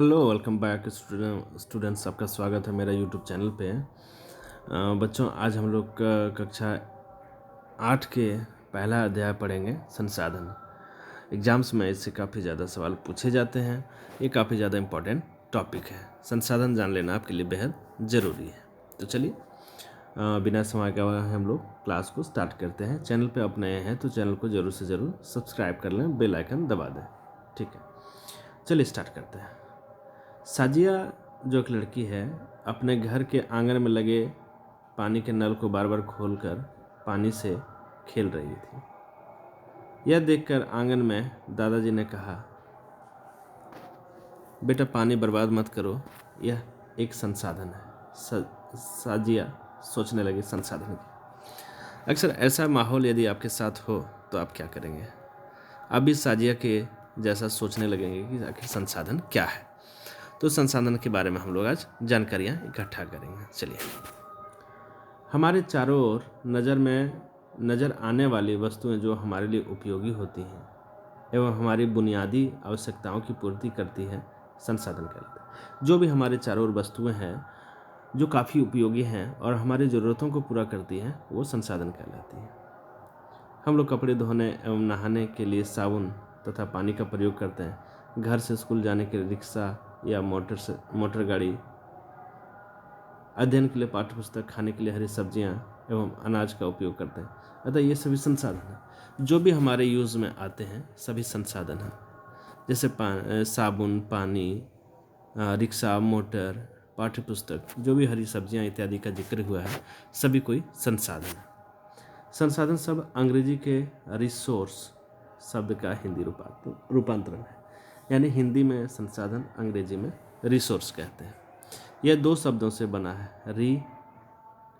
Hello welcome back students. आपका स्वागत है मेरा यूट्यूब चैनल पे। बच्चों, आज हम लोग कक्षा 8 के पहला अध्याय पढ़ेंगे, संसाधन। एग्जाम्स में इससे काफ़ी ज़्यादा सवाल पूछे जाते हैं। ये काफ़ी ज़्यादा इम्पोर्टेंट टॉपिक है। संसाधन जान लेना आपके लिए बेहद ज़रूरी है। तो चलिए बिना समय गवाए हम लोग क्लास को स्टार्ट करते हैं। चैनल पे आप नए हैं तो चैनल को ज़रूर से ज़रूर सब्सक्राइब कर लें, बेल आइकन दबा दें। ठीक है, चलिए स्टार्ट करते हैं। साजिया जो एक लड़की है, अपने घर के आंगन में लगे पानी के नल को बार बार खोलकर पानी से खेल रही थी। यह देखकर आंगन में दादाजी ने कहा, बेटा पानी बर्बाद मत करो, यह एक संसाधन है। साजिया सोचने लगी, संसाधन की। अक्सर ऐसा माहौल यदि आपके साथ हो तो आप क्या करेंगे? आप भी साजिया के जैसा सोचने लगेंगे कि आखिर संसाधन क्या है। तो संसाधन के बारे में हम लोग आज जानकारियाँ इकट्ठा करेंगे। चलिए, हमारे चारों ओर नज़र आने वाली वस्तुएं जो हमारे लिए उपयोगी होती हैं एवं हमारी बुनियादी आवश्यकताओं की पूर्ति करती है, संसाधन कहलाते हैं। जो भी हमारे चारों ओर वस्तुएं हैं जो काफ़ी उपयोगी हैं और हमारी ज़रूरतों को पूरा करती हैं, वो संसाधन कहलाती हैं। हम लोग कपड़े धोने एवं नहाने के लिए साबुन तथा पानी का प्रयोग करते हैं। घर से स्कूल जाने के लिए रिक्शा या मोटर गाड़ी, अध्ययन के लिए पाठ्य पुस्तक, खाने के लिए हरी सब्जियां एवं अनाज का उपयोग करते हैं। अतः ये सभी संसाधन हैं। जो भी हमारे यूज़ में आते हैं सभी संसाधन हैं। जैसे साबुन, पानी, रिक्शा, मोटर, पाठ्य पुस्तक, जो भी हरी सब्जियां इत्यादि का जिक्र हुआ है, सभी कोई संसाधन है। संसाधन शब्द अंग्रेजी के रिसोर्स शब्द का हिंदी रूपांतरण है। यानी हिंदी में संसाधन, अंग्रेजी में रिसोर्स कहते हैं। यह दो शब्दों से बना है। री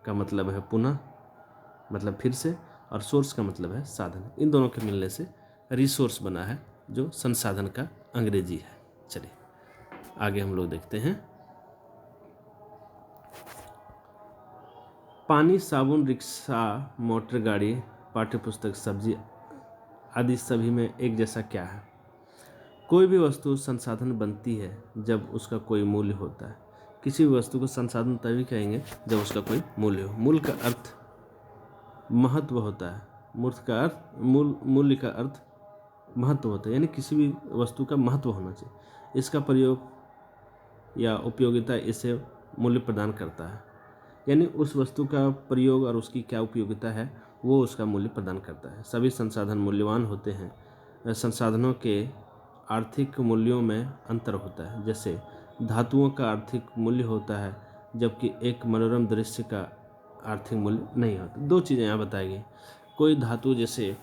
का मतलब है पुनः, मतलब फिर से, और सोर्स का मतलब है साधन। इन दोनों के मिलने से रिसोर्स बना है, जो संसाधन का अंग्रेजी है। चलिए आगे हम लोग देखते हैं। पानी, साबुन, रिक्शा, मोटर गाड़ी, पाठ्य पुस्तक, सब्जी आदि सभी में एक जैसा क्या है? कोई भी वस्तु संसाधन बनती है जब उसका कोई मूल्य होता है। किसी भी वस्तु को संसाधन तभी कहेंगे जब उसका कोई मूल्य हो। मूल्य का अर्थ महत्व होता है। मूल्य का अर्थ महत्व होता है, यानी किसी भी वस्तु का महत्व होना चाहिए। इसका प्रयोग या उपयोगिता इसे मूल्य प्रदान करता है। यानी उस वस्तु का प्रयोग और उसकी क्या उपयोगिता है, वो उसका मूल्य प्रदान करता है। सभी संसाधन मूल्यवान होते हैं। संसाधनों के आर्थिक मूल्यों में अंतर होता है। जैसे धातुओं का आर्थिक मूल्य होता है, जबकि एक मनोरम दृश्य का आर्थिक मूल्य नहीं होता। दो चीज़ें यहाँ बताई गई। कोई धातु जैसे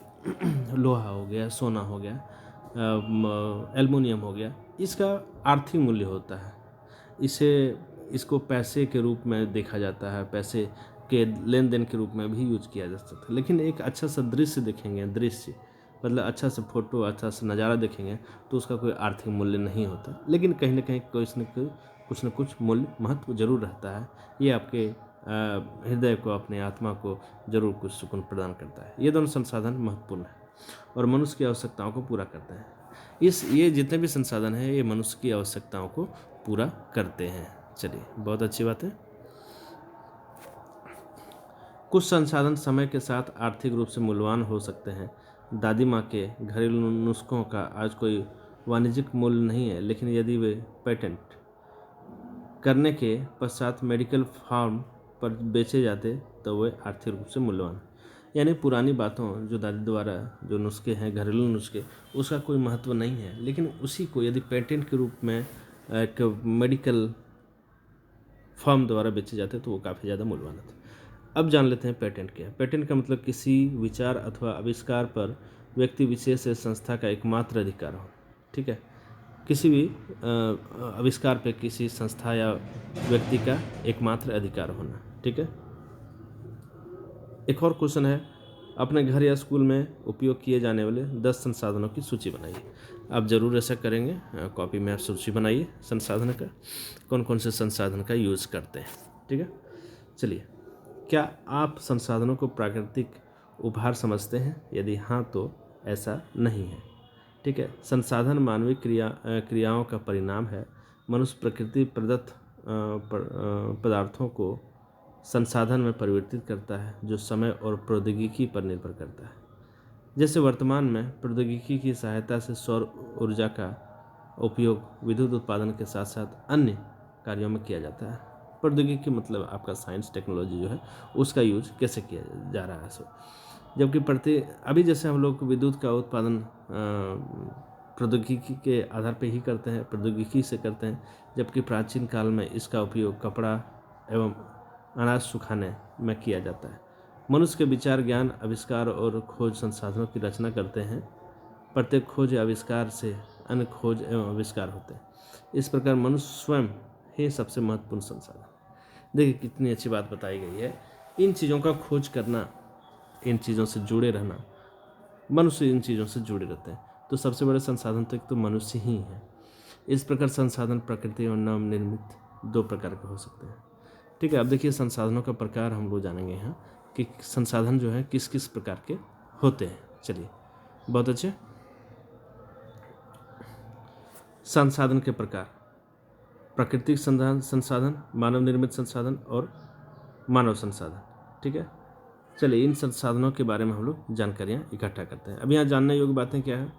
लोहा हो गया, सोना हो गया, एल्युमिनियम हो गया, इसका आर्थिक मूल्य होता है। इसको पैसे के रूप में देखा जाता है, पैसे के लेन देन के रूप में भी यूज किया जा सकता है। लेकिन एक अच्छा सा दृश्य देखेंगे, दृश्य मतलब अच्छा सा फोटो, अच्छा सा नज़ारा देखेंगे तो उसका कोई आर्थिक मूल्य नहीं होता। लेकिन कहीं ना कहीं कुछ न कुछ मूल्य, महत्व जरूर रहता है। ये आपके हृदय को, अपने आत्मा को जरूर कुछ सुकून प्रदान करता है। ये दोनों संसाधन महत्वपूर्ण है और मनुष्य की आवश्यकताओं को पूरा करते हैं। ये जितने भी संसाधन हैं ये मनुष्य की आवश्यकताओं को पूरा करते हैं। चलिए, बहुत अच्छी बात है। कुछ संसाधन समय के साथ आर्थिक रूप से मूल्यवान हो सकते हैं। दादी माँ के घरेलू नुस्खों का आज कोई वाणिज्यिक मूल्य नहीं है, लेकिन यदि वे पेटेंट करने के पश्चात मेडिकल फार्म पर बेचे जाते तो वे आर्थिक रूप से मूल्यवान। यानी पुरानी बातों, जो दादी द्वारा जो नुस्खे हैं, घरेलू नुस्खे, उसका कोई महत्व नहीं है, लेकिन उसी को यदि पेटेंट के रूप में एक मेडिकल फर्म द्वारा बेचे जाते तो वो काफ़ी ज़्यादा मूल्यवान होते। अब जान लेते हैं पेटेंट क्या है। पेटेंट का मतलब किसी विचार अथवा आविष्कार पर व्यक्ति विशेष या संस्था का एकमात्र अधिकार हो। ठीक है, किसी भी आविष्कार पे किसी संस्था या व्यक्ति का एकमात्र अधिकार होना। ठीक है, एक और क्वेश्चन है, अपने घर या स्कूल में उपयोग किए जाने वाले 10 संसाधनों की सूची बनाइए। आप ज़रूर ऐसा करेंगे, कॉपी में आप सूची बनाइए संसाधन का, कौन कौन से संसाधन का यूज़ करते हैं। ठीक है, चलिए, क्या आप संसाधनों को प्राकृतिक उपहार समझते हैं? यदि हाँ तो ऐसा नहीं है। ठीक है, संसाधन मानवीय क्रियाओं का परिणाम है। मनुष्य प्रकृति प्रदत्त पदार्थों को संसाधन में परिवर्तित करता है जो समय और प्रौद्योगिकी पर निर्भर करता है। जैसे वर्तमान में प्रौद्योगिकी की सहायता से सौर ऊर्जा का उपयोग विद्युत उत्पादन के साथ साथ अन्य कार्यों में किया जाता है। प्रौद्योगिकी मतलब आपका साइंस टेक्नोलॉजी जो है उसका यूज कैसे किया जा रहा है। जबकि अभी जैसे हम लोग विद्युत का उत्पादन प्रौद्योगिकी के आधार पर ही करते हैं, प्रौद्योगिकी से करते हैं, जबकि प्राचीन काल में इसका उपयोग कपड़ा एवं अनाज सुखाने में किया जाता है। मनुष्य के विचार, ज्ञान, आविष्कार और खोज संसाधनों की रचना करते हैं। प्रत्येक खोज या आविष्कार से अन्य खोज एवं आविष्कार होते हैं। इस प्रकार मनुष्य स्वयं ही सबसे महत्वपूर्ण संसाधन। देखिए कितनी अच्छी बात बताई गई है। इन चीज़ों का खोज करना, इन चीज़ों से जुड़े रहना, मनुष्य इन चीज़ों से जुड़े रहते हैं। तो सबसे बड़े संसाधन तो मनुष्य ही है। इस प्रकार संसाधन प्रकृति और नव निर्मित दो प्रकार के हो सकते हैं। ठीक है, अब देखिए संसाधनों का प्रकार हम लोग जानेंगे यहाँ कि संसाधन जो है किस किस प्रकार के होते हैं। चलिए, बहुत अच्छे। संसाधन के प्रकार: प्राकृतिक संसाधन, मानव निर्मित संसाधन और मानव संसाधन। ठीक है, चलिए इन संसाधनों के बारे में हम लोग जानकारियाँ इकट्ठा करते हैं। अब यहाँ जानने योग्य बातें क्या है?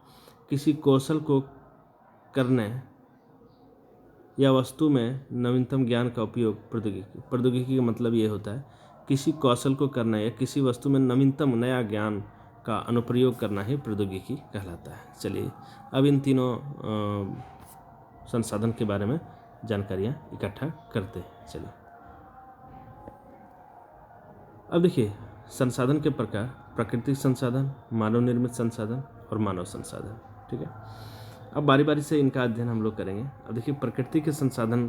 किसी कौशल को करने या वस्तु में नवीनतम ज्ञान का उपयोग प्रौद्योगिकी का मतलब ये होता है किसी कौशल को करना या किसी वस्तु में नवीनतम नया ज्ञान का अनुप्रयोग करना ही प्रौद्योगिकी कहलाता है। चलिए अब इन तीनों संसाधन के बारे में जानकारियाँ इकट्ठा करते हैं। चलिए अब देखिए संसाधन के प्रकार: प्राकृतिक संसाधन, मानव निर्मित संसाधन और मानव संसाधन। ठीक है, अब बारी बारी से इनका अध्ययन हम लोग करेंगे। अब देखिए प्रकृति के संसाधन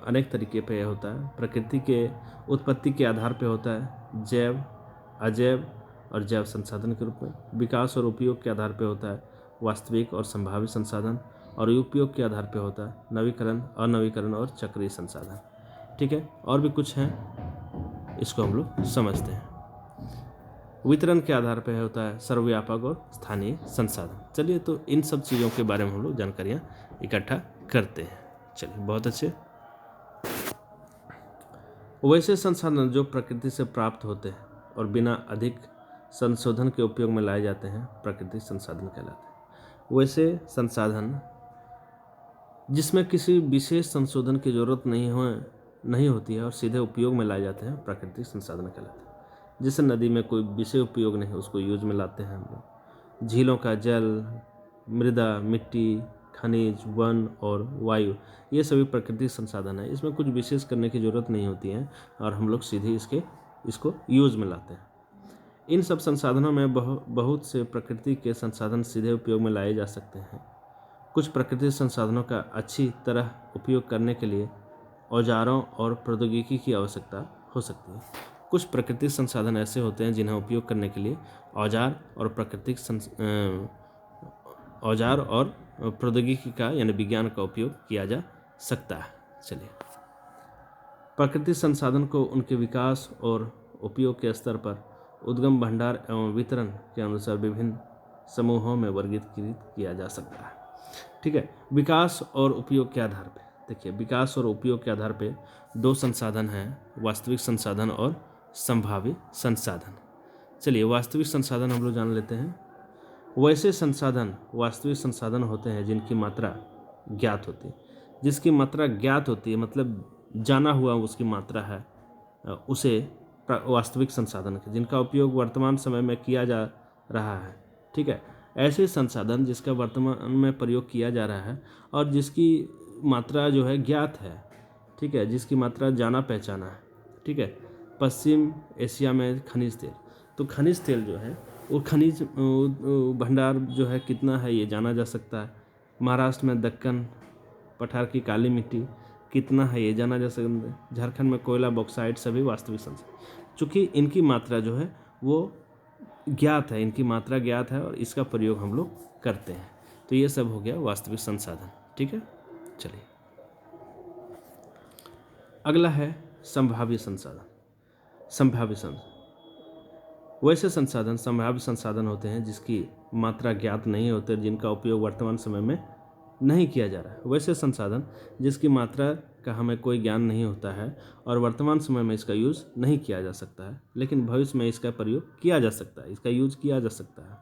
अनेक तरीके पे होता है। प्रकृति के उत्पत्ति के आधार पे होता है जैव, अजैव और जैव संसाधन के रूप में। विकास और उपयोग के आधार पे होता है वास्तविक और संभावित संसाधन, और उपयोग के आधार पे होता है नवीकरण, अनवीकरण और चक्रीय संसाधन। ठीक है, और भी कुछ हैं, इसको हम लोग समझते हैं। वितरण के आधार पर होता है सर्वव्यापक और स्थानीय संसाधन। चलिए तो इन सब चीज़ों के बारे में हम लोग जानकारियाँ इकट्ठा करते हैं। चलिए बहुत अच्छे। वैसे संसाधन जो प्रकृति से प्राप्त होते हैं और बिना अधिक संशोधन के उपयोग में लाए जाते हैं प्राकृतिक संसाधन कहलाते हैं। वैसे संसाधन जिसमें किसी विशेष संशोधन की जरूरत नहीं होती है और सीधे उपयोग में लाए जाते हैं प्राकृतिक संसाधन कहलाते हैं। जैसे नदी में कोई विषय उपयोग नहीं, उसको यूज में लाते हैं हम लोग। झीलों का जल, मृदा, मिट्टी, खनिज, वन और वायु, ये सभी प्राकृतिक संसाधन है। इसमें कुछ विशेष करने की ज़रूरत नहीं होती है और हम लोग सीधे इसको यूज में लाते हैं। इन सब संसाधनों में बहुत से प्रकृति के संसाधन सीधे उपयोग में लाए जा सकते हैं। कुछ प्राकृतिक संसाधनों का अच्छी तरह उपयोग करने के लिए औजारों और प्रौद्योगिकी की आवश्यकता हो सकती है। कुछ प्राकृतिक संसाधन ऐसे होते हैं जिन्हें उपयोग करने के लिए औजार और प्रौद्योगिकी का यानी विज्ञान का उपयोग किया जा सकता है। चलिए प्राकृतिक संसाधन को उनके विकास और उपयोग के स्तर पर उद्गम, भंडार एवं वितरण के अनुसार विभिन्न समूहों में वर्गीकृत किया जा सकता है। ठीक है, विकास और उपयोग के आधार पर देखिए, विकास और उपयोग के आधार पर दो संसाधन हैं, वास्तविक संसाधन और संभावित संसाधन। चलिए वास्तविक संसाधन हम लोग जान लेते हैं। वैसे संसाधन वास्तविक संसाधन होते हैं जिनकी मात्रा ज्ञात होती है। जिसकी मात्रा ज्ञात होती है मतलब जाना हुआ उसकी मात्रा है, उसे वास्तविक संसाधन है, जिनका उपयोग वर्तमान समय में किया जा रहा है। ठीक है, ऐसे संसाधन जिसका वर्तमान में प्रयोग किया जा रहा है और जिसकी मात्रा जो है ज्ञात है। ठीक है, जिसकी मात्रा जाना पहचाना है। ठीक है, पश्चिम एशिया में खनिज तेल, तो खनिज तेल जो है वो खनिज भंडार जो है कितना है ये जाना जा सकता है। महाराष्ट्र में दक्कन पठार की काली मिट्टी कितना है ये जाना जा सकता है। झारखंड में कोयला, बॉक्साइट सभी वास्तविक संसाधन, चूँकि इनकी मात्रा जो है वो ज्ञात है, इनकी मात्रा ज्ञात है और इसका प्रयोग हम लोग करते हैं। तो ये सब हो गया वास्तविक संसाधन। ठीक है, चलिए अगला है संभाव्य संसाधन। संभाव्य संसाधन वैसे संसाधन संभाव्य संसाधन होते हैं जिसकी मात्रा ज्ञात नहीं होते, जिनका उपयोग वर्तमान समय में नहीं किया जा रहा है। वैसे संसाधन जिसकी मात्रा का हमें कोई ज्ञान नहीं होता है और वर्तमान समय में इसका यूज़ नहीं किया जा सकता है, लेकिन भविष्य में इसका प्रयोग किया जा सकता है, इसका यूज किया जा सकता है।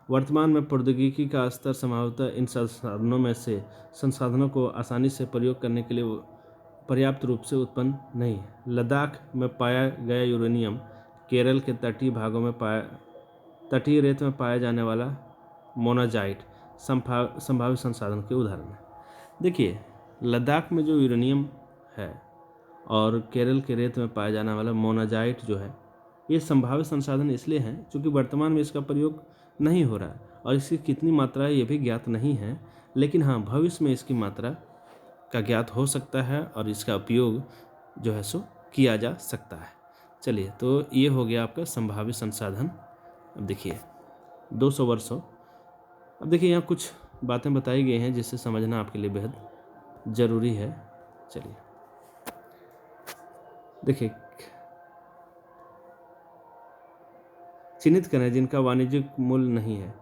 वर्तमान में प्रौद्योगिकी का स्तर संभवतः इन संसाधनों में से संसाधनों को आसानी से प्रयोग करने के लिए पर्याप्त रूप से उत्पन्न नहीं है। लद्दाख में पाया गया यूरेनियम केरल के तटीय रेत में पाया जाने वाला मोनाजाइट संभावित संसाधन के उदाहरण है। देखिए, लद्दाख में जो यूरेनियम है और केरल के रेत में पाया जाने वाला मोनाजाइट जो है, ये संभावित संसाधन इसलिए हैं क्योंकि वर्तमान में इसका प्रयोग नहीं हो रहा है और इसकी कितनी मात्रा है ये भी ज्ञात नहीं है, लेकिन हाँ, भविष्य में इसकी मात्रा का ज्ञात हो सकता है और इसका उपयोग जो है सो किया जा सकता है। चलिए, तो ये हो गया आपका संभावित संसाधन। अब देखिए 200 वर्षों। अब देखिए यहाँ कुछ बातें बताई गई हैं जिससे समझना आपके लिए बेहद ज़रूरी है। चलिए देखिए, चिन्हित करें जिनका वाणिज्यिक मूल्य नहीं है।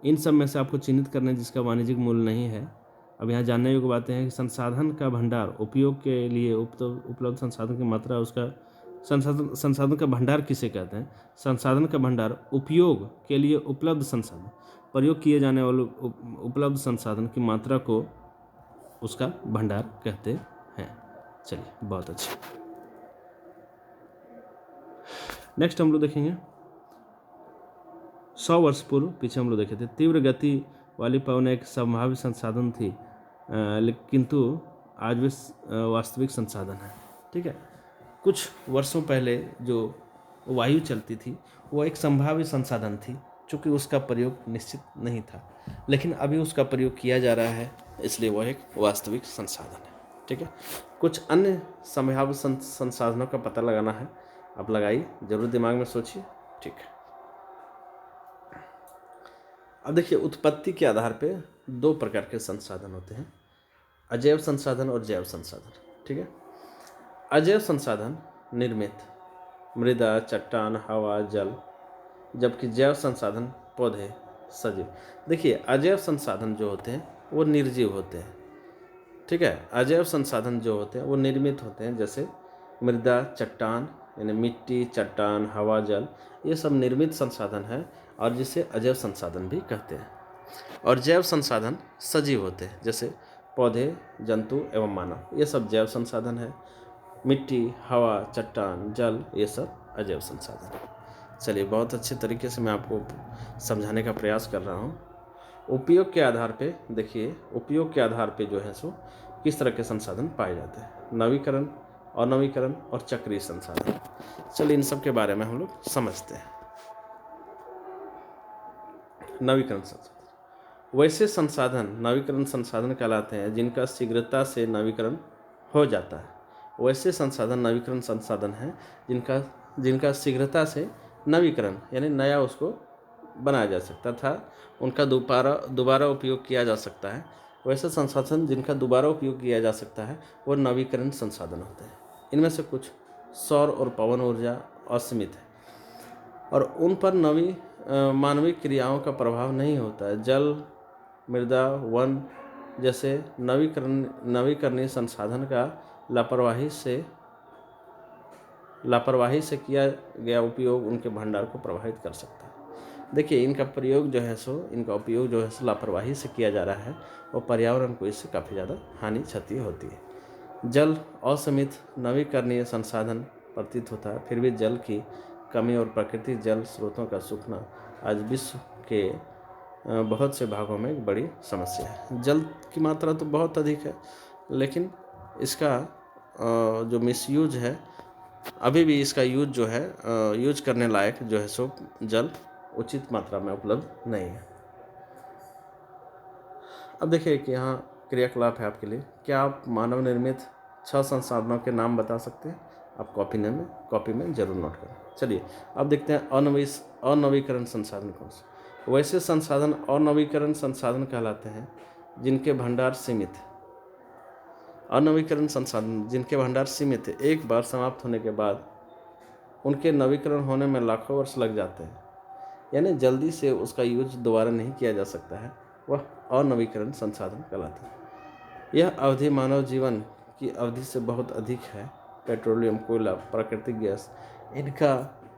इन सब में से आपको चिन्हित करना है जिसका वाणिज्यिक मूल्य नहीं है। अब यहाँ जानने योग्य बातें हैं कि संसाधन का भंडार, उपयोग के लिए उपलब्ध संसाधन की मात्रा, उसका संसाधन का भंडार किसे कहते हैं? संसाधन का भंडार उपयोग के लिए उपलब्ध संसाधन, प्रयोग किए जाने वाले उपलब्ध संसाधन की मात्रा को उसका भंडार कहते हैं। चलिए, बहुत अच्छे। नेक्स्ट हम लोग देखेंगे 100 वर्ष पूर्व, पीछे हम लोग देखे थे, तीव्र गति वाली पवन एक संभावित संसाधन थी, किंतु आज भी वास्तविक संसाधन है। ठीक है, कुछ वर्षों पहले जो वायु चलती थी वो एक संभावित संसाधन थी, चूँकि उसका प्रयोग निश्चित नहीं था, लेकिन अभी उसका प्रयोग किया जा रहा है, इसलिए वह एक वास्तविक संसाधन है। ठीक है, कुछ अन्य संभावित संसाधनों का पता लगाना है, आप लगाइए, जरूर दिमाग में सोचिए। ठीक है, अब देखिए, उत्पत्ति के आधार पे 2 प्रकार के संसाधन होते हैं, अजैव संसाधन और जैव संसाधन। ठीक है, अजैव संसाधन निर्मित, मृदा, चट्टान, हवा, जल, जबकि जैव संसाधन पौधे, सजीव। देखिए, अजैव संसाधन जो होते हैं वो निर्जीव होते हैं। ठीक है, अजैव संसाधन जो होते हैं वो निर्मित होते हैं, जैसे मृदा, चट्टान यानी मिट्टी, चट्टान, हवा, जल, ये सब निर्मित संसाधन है और जिसे अजैव संसाधन भी कहते हैं। और जैव संसाधन सजीव होते हैं, जैसे पौधे, जंतु एवं मानव, ये सब जैव संसाधन है। मिट्टी, हवा, चट्टान, जल, ये सब अजैव संसाधन है। चलिए, बहुत अच्छे तरीके से मैं आपको समझाने का प्रयास कर रहा हूँ। उपयोग के आधार पे देखिए, उपयोग के आधार पे जो है सो किस तरह के संसाधन पाए जाते हैं, नवीकरण, अनवीकरण और चक्रीय संसाधन। चलिए, इन सब के बारे में हम लोग समझते हैं। नवीकरण संसाधन, वैसे संसाधन नवीकरण संसाधन कहलाते हैं जिनका शीघ्रता से नवीकरण हो जाता है। वैसे संसाधन नवीकरण संसाधन हैं जिनका शीघ्रता से नवीकरण यानी नया उसको बनाया जा सकता था, उनका दोबारा उपयोग किया जा सकता है। वैसे संसाधन जिनका दोबारा उपयोग किया जा सकता है वो नवीकरण संसाधन होते हैं। इनमें से कुछ सौर और पवन ऊर्जा असीमित है और उन पर मानवीय क्रियाओं का प्रभाव नहीं होता है। जल, मृदा, वन जैसे नवीकरणीय संसाधन का लापरवाही से किया गया उपयोग उनके भंडार को प्रभावित कर सकता है। देखिए, इनका उपयोग जो है सो लापरवाही से किया जा रहा है और पर्यावरण को इससे काफ़ी ज़्यादा हानि क्षति होती है। जल असीमित नवीकरणीय संसाधन प्रतीत होता है, फिर भी जल की कमी और प्राकृतिक जल स्रोतों का सूखना आज विश्व के बहुत से भागों में एक बड़ी समस्या है। जल की मात्रा तो बहुत अधिक है, लेकिन इसका जो मिसयूज है, अभी भी इसका यूज करने लायक जो है सो जल उचित मात्रा में उपलब्ध नहीं है। अब देखिए कि यहाँ क्रियाकलाप है आपके लिए। क्या आप मानव निर्मित 6 संसाधनों के नाम बता सकते हैं? आप कॉपी में जरूर नोट करें। चलिए, अब देखते हैं अनवीकरण संसाधन कौन से। वैसे संसाधन अनवीकरण संसाधन कहलाते हैं जिनके भंडार सीमित है। अनवीकरण संसाधन जिनके भंडार सीमित है, एक बार समाप्त होने के बाद उनके नवीकरण होने में लाखों वर्ष लग जाते हैं, यानी जल्दी से उसका यूज दोबारा नहीं किया जा सकता है। वह अनवीकरण संसाधन कहलाता है। यह अवधि मानव जीवन की अवधि से बहुत अधिक है। पेट्रोलियम, कोयला, प्राकृतिक गैस,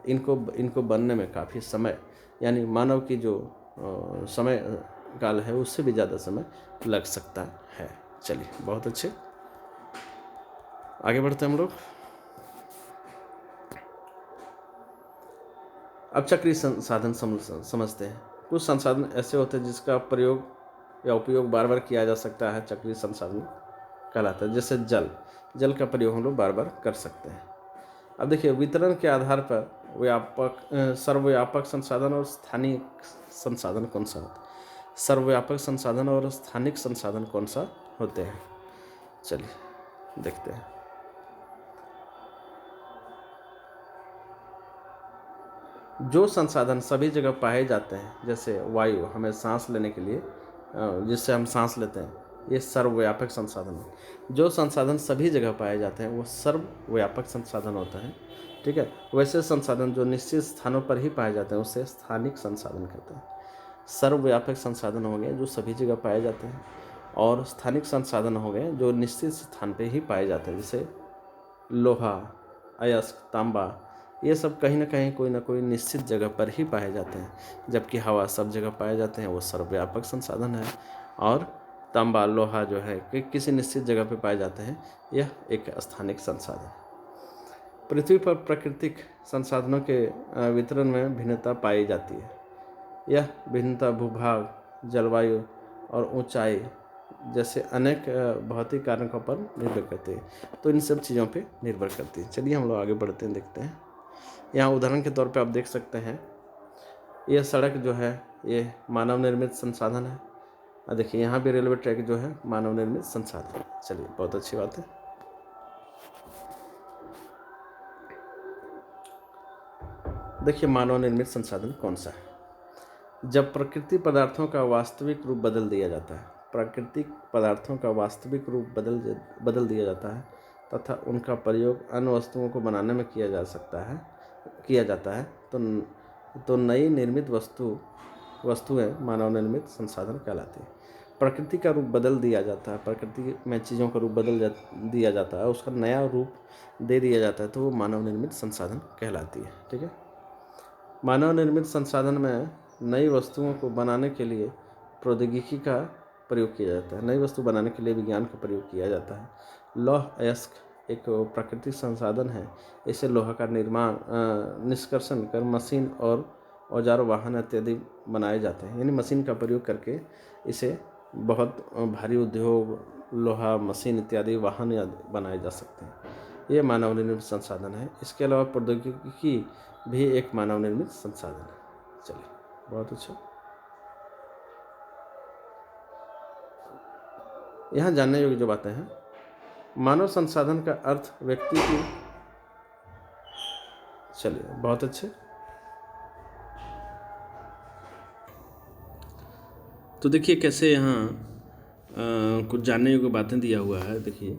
इनको बनने में काफ़ी समय, यानी मानव की जो समय काल है उससे भी ज़्यादा समय लग सकता है। चलिए, बहुत अच्छे, आगे बढ़ते हैं हम लोग। अब चक्रीय संसाधन समझते हैं। कुछ संसाधन ऐसे होते हैं जिसका प्रयोग या उपयोग बार बार किया जा सकता है, चक्रीय संसाधन कहलाता है। जैसे जल का प्रयोग हम लोग बार बार कर सकते हैं। अब देखिए, वितरण के आधार पर सर्वव्यापक संसाधन और स्थानीय संसाधन कौन सा होता है? सर्वव्यापक संसाधन और स्थानिक संसाधन कौन सा होते हैं? चलिए देखते हैं। जो संसाधन सभी जगह पाए जाते हैं, जैसे वायु हमें सांस लेने के लिए, जिससे हम सांस लेते हैं, ये सर्वव्यापक संसाधन है। जो संसाधन सभी जगह पाए जाते हैं वो सर्वव्यापक संसाधन होता है। ठीक है। वैसे संसाधन जो निश्चित स्थानों पर ही पाए जाते हैं उसे स्थानिक संसाधन कहते हैं। सर्वव्यापक संसाधन हो गए जो सभी जगह पाए जाते हैं, और स्थानिक संसाधन हो गए जो निश्चित स्थान पर ही पाए जाते हैं। जैसे लोहा, अयस्क, तांबा, ये सब कहीं ना कहीं कोई ना कोई निश्चित जगह पर ही पाए जाते हैं। जबकि हवा सब जगह पाए जाते हैं, वो सर्वव्यापक संसाधन है। और तांबा, लोहा जो है कि किसी निश्चित जगह पर पाए जाते हैं, यह एक स्थानिक संसाधन है। पृथ्वी पर प्राकृतिक संसाधनों के वितरण में भिन्नता पाई जाती है। यह भिन्नता भूभाग, जलवायु और ऊंचाई जैसे अनेक भौतिक कारकों पर निर्भर करती है। तो इन सब चीज़ों पे निर्भर करती है। चलिए हम लोग आगे बढ़ते हैं, देखते हैं। यहाँ उदाहरण के तौर पे आप देख सकते हैं, यह सड़क जो है ये मानव निर्मित संसाधन है। और देखिए यहाँ भी रेलवे ट्रैक जो है मानव निर्मित संसाधन। चलिए, बहुत अच्छी बात है। देखिए, मानव निर्मित संसाधन कौन सा है? जब प्राकृतिक पदार्थों का वास्तविक रूप बदल दिया जाता है, प्राकृतिक पदार्थों का वास्तविक रूप बदल दिया जाता है तथा उनका प्रयोग अन्य वस्तुओं को बनाने में किया जाता है तो नई निर्मित वस्तुएं मानव निर्मित संसाधन कहलाती है। प्रकृति का रूप बदल दिया जाता है, प्रकृति में चीज़ों का रूप दिया जाता है, उसका नया रूप दे दिया जाता है, तो वो मानव निर्मित संसाधन कहलाती है। ठीक है। मानव निर्मित संसाधन में नई वस्तुओं को बनाने के लिए प्रौद्योगिकी का प्रयोग किया जाता है। नई वस्तु बनाने के लिए विज्ञान का प्रयोग किया जाता है। लौह अयस्क एक प्राकृतिक संसाधन है। इसे लोहा का निष्कर्षण कर मशीन और औजार, वाहन इत्यादि बनाए जाते हैं। यानी मशीन का प्रयोग करके इसे बहुत भारी उद्योग, लोहा, मशीन इत्यादि वाहन बनाए जा सकते हैं। ये मानव निर्मित संसाधन है। इसके अलावा प्रौद्योगिकी भी एक मानव निर्मित संसाधन है। चलिए, बहुत अच्छा। यहाँ जानने योग्य जो बातें हैं, मानव संसाधन का अर्थ व्यक्ति की, चलिए बहुत अच्छे। तो देखिए कैसे यहाँ कुछ जानने योग्य बातें दिया हुआ है। देखिए,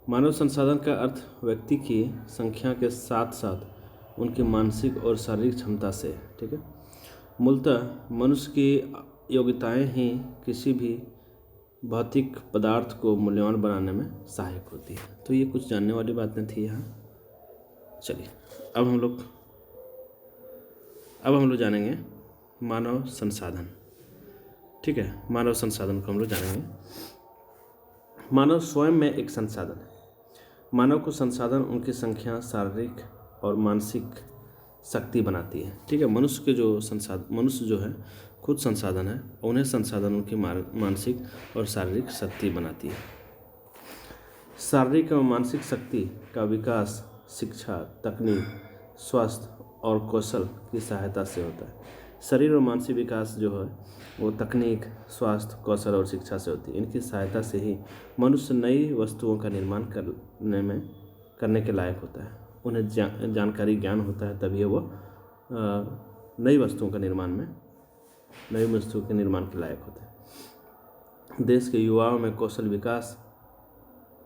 मानव संसाधन का अर्थ व्यक्ति की संख्या के साथ साथ उनकी मानसिक और शारीरिक क्षमता से। ठीक है। मूलतः मनुष्य की योग्यताएं ही किसी भी भौतिक पदार्थ को मूल्यवान बनाने में सहायक होती है। तो ये कुछ जानने वाली बातें थी यहाँ। चलिए, अब हम लोग जानेंगे मानव संसाधन। ठीक है, मानव संसाधन को हम लोग जानेंगे। मानव स्वयं में एक संसाधन है। मानव को संसाधन उनकी संख्या, शारीरिक और मानसिक शक्ति बनाती है। ठीक है। मनुष्य जो है खुद संसाधन है, उन्हें संसाधन उनकी मानसिक और शारीरिक शक्ति बनाती है। शारीरिक और मानसिक शक्ति का विकास शिक्षा, तकनीक, स्वास्थ्य और कौशल की सहायता से होता है। शरीर और मानसिक विकास जो है वो तकनीक, स्वास्थ्य, कौशल और शिक्षा से होती है। इनकी सहायता से ही मनुष्य नई वस्तुओं का निर्माण करने के लायक होता है। उन्हें जानकारी, ज्ञान होता है, तभी वो नई वस्तुओं के निर्माण के लायक होते हैं। देश के युवाओं में कौशल विकास,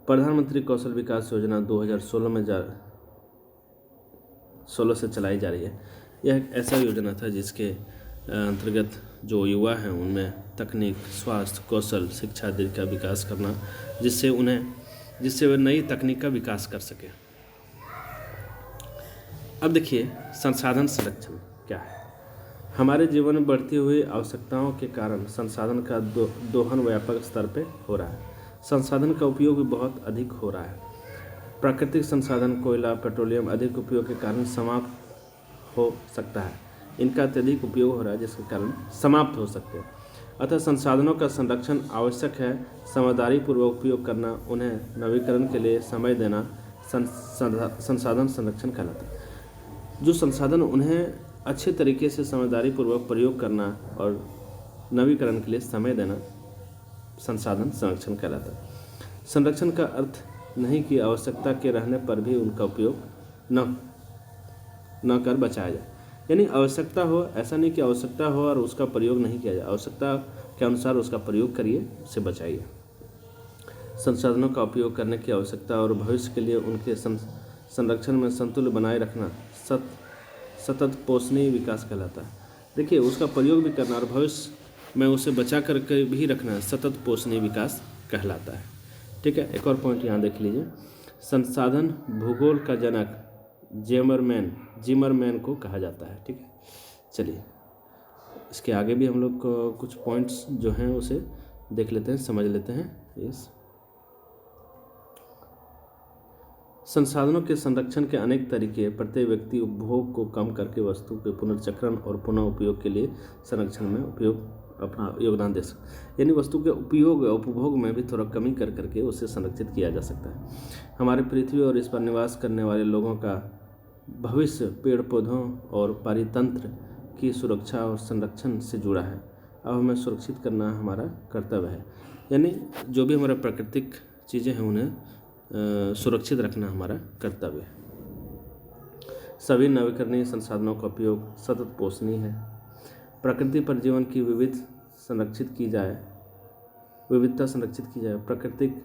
प्रधानमंत्री कौशल विकास योजना 2016 से चलाई जा रही है। यह एक ऐसा योजना था जिसके अंतर्गत जो युवा हैं उनमें तकनीक, स्वास्थ्य, कौशल, शिक्षा आदि का विकास करना, जिससे वे नई तकनीक का विकास कर सके। अब देखिए संसाधन संरक्षण क्या है। हमारे जीवन में बढ़ती हुई आवश्यकताओं के कारण संसाधन का दोहन व्यापक स्तर पे हो रहा है। संसाधन का उपयोग भी बहुत अधिक हो रहा है। प्राकृतिक संसाधन कोयला, पेट्रोलियम अधिक उपयोग के कारण समाप्त हो सकता है। इनका अत्यधिक उपयोग हो रहा है जिसके कारण समाप्त हो सकते हैं। अतः संसाधनों का संरक्षण आवश्यक है। समझदारी पूर्वक उपयोग करना, उन्हें नवीकरण के लिए समय देना संसाधन संरक्षण कहलाता है। जो संसाधन उन्हें अच्छे तरीके से समझदारी पूर्वक प्रयोग करना और नवीकरण के लिए समय देना संसाधन संरक्षण कहलाता है। संरक्षण का अर्थ नहीं कि आवश्यकता के रहने पर भी उनका उपयोग न कर बचाया जाए। यानी आवश्यकता हो, ऐसा नहीं कि आवश्यकता हो और उसका प्रयोग नहीं किया जाए। आवश्यकता के अनुसार उसका प्रयोग करिए, उसे बचाइए। संसाधनों का उपयोग करने की आवश्यकता और भविष्य के लिए उनके संरक्षण में संतुलन बनाए रखना सतत पोषणीय विकास कहलाता है। देखिए उसका प्रयोग भी करना और भविष्य में उसे बचा करके भी रखना सतत पोषणीय विकास कहलाता है। ठीक है, एक और पॉइंट यहाँ देख लीजिए। संसाधन भूगोल का जनक जिमरमैन को कहा जाता है। ठीक है, चलिए इसके आगे भी हम लोग कुछ पॉइंट्स जो हैं उसे देख लेते हैं, समझ लेते हैं। इस संसाधनों के संरक्षण के अनेक तरीके। प्रत्येक व्यक्ति उपभोग को कम करके वस्तु के पुनर्चक्रण और पुनः उपयोग के लिए संरक्षण में अपना योगदान दे सकते। यानी वस्तु के उपभोग में भी थोड़ा कमी कर करके उसे संरक्षित किया जा सकता है। हमारे पृथ्वी और इस पर निवास करने वाले लोगों का भविष्य पेड़ पौधों और पारितंत्र की सुरक्षा और संरक्षण से जुड़ा है। अब हमें सुरक्षित करना हमारा कर्तव्य है। यानी जो भी हमारा प्राकृतिक चीज़ें हैं उन्हें सुरक्षित रखना हमारा कर्तव्य है। सभी नवीकरणीय संसाधनों का उपयोग सतत पोषणीय है। प्रकृति पर जीवन की विविधता संरक्षित की जाए। प्राकृतिक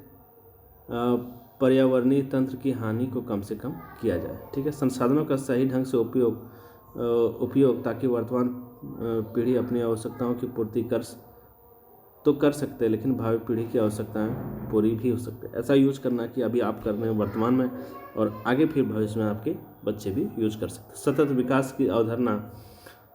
पर्यावरणीय तंत्र की हानि को कम से कम किया जाए। ठीक है, संसाधनों का सही ढंग से उपयोग ताकि वर्तमान पीढ़ी अपनी आवश्यकताओं की पूर्ति कर सकते हैं, लेकिन भावी पीढ़ी की आवश्यकताएं पूरी भी हो सकती है। ऐसा यूज करना कि अभी आप कर रहे हैं वर्तमान में और आगे फिर भविष्य में आपके बच्चे भी यूज कर सकते हैं। सतत विकास की अवधारणा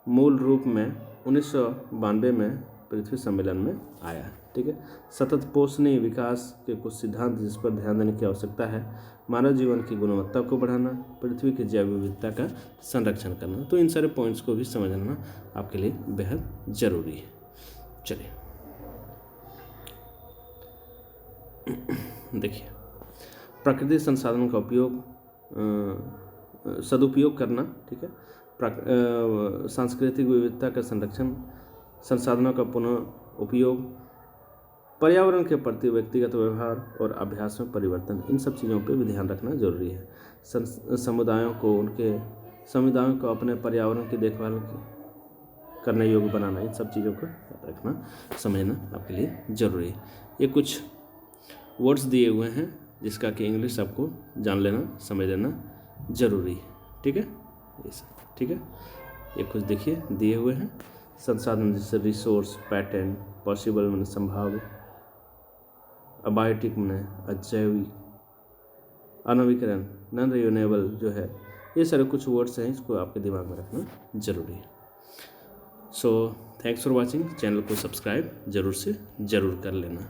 मूल रूप में 1992 में पृथ्वी सम्मेलन में आया है। ठीक है, सतत पोषणीय विकास के कुछ सिद्धांत जिस पर ध्यान देने की आवश्यकता है। मानव जीवन की गुणवत्ता को बढ़ाना, पृथ्वी की जैव विविधता का संरक्षण करना। तो इन सारे पॉइंट्स को भी समझना आपके लिए बेहद जरूरी है। चलिए देखिए, प्राकृतिक संसाधनों का सदुपयोग करना। ठीक है, सांस्कृतिक विविधता का संरक्षण, संसाधनों का पुनः उपयोग, पर्यावरण के प्रति व्यक्तिगत व्यवहार और अभ्यास में परिवर्तन, इन सब चीज़ों पे भी ध्यान रखना जरूरी है। समुदायों को अपने पर्यावरण की देखभाल करने योग्य बनाना, इन सब चीज़ों को याद रखना, समझना आपके लिए जरूरी है। ये कुछ वर्ड्स दिए हुए हैं जिसका कि इंग्लिश आपको जान लेना, समझ लेना जरूरी है। ठीक है, ठीक है, ये कुछ देखिए दिए हुए हैं। संसाधन जैसे रिसोर्स, पैटर्न, पॉसिबल मैंने संभाव्य, अबायोटिक मैंने अजैविक, अनवीकरण, नॉन रिन्यूएबल जो है, ये सारे कुछ वर्ड्स हैं, इसको आपके दिमाग में रखना जरूरी है। So thanks for watching. Channel को सब्सक्राइब जरूर से जरूर कर लेना।